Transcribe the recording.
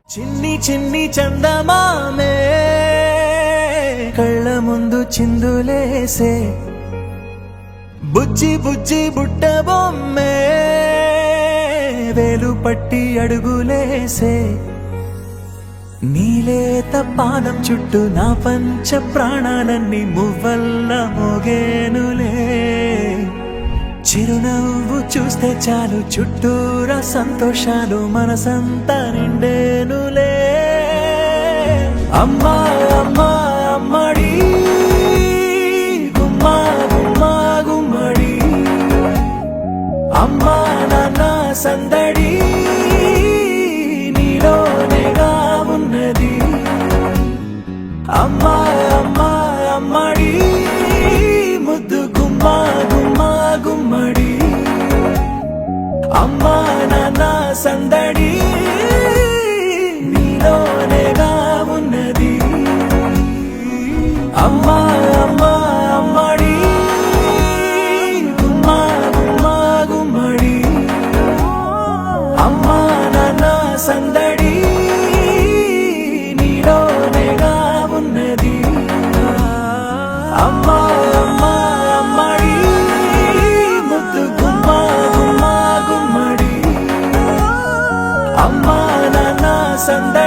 చిన్ని చిన్ని చందమామే కళ్ళ ముందు చిందులేసే బుజ్జి బుజ్జి బుట్ట బొమ్మే వేలు పట్టి అడుగులేసే నీలేత పాదం చుట్టూ నా పంచ ప్రాణాలన్నీ మువ్వల్ల మోగేనులే చిరునవ్వు చూస్తే చాలు చుట్టూరా సంతోషాలు మనసంతా నిండేనులే అమ్మా అమ్మా అమ్మడి గుమ్మా గుమ్మా గుమ్మడి అమ్మా నాన్న సందడి నీలోనేగా ఉన్నది అమ్మా అమ్మా అమ్మడి ముద్దు గుమ్మా గుమ్మా గుమ్మడి అమ్మా నాన్న సందడి నీలోనేగా ఉన్నది అమ్మా అమ్మా అమ్మడి గుమ్మా గుమ్మా గుమ్మడి అమ్మా నాన్న సందడి నీలోనేగా ఉన్నది అమ్మా అమ్మా అమ్మడి ముద్దు గుమ్మా గుమ్మా గుమ్మడి అమ్మా నాన్న సందడి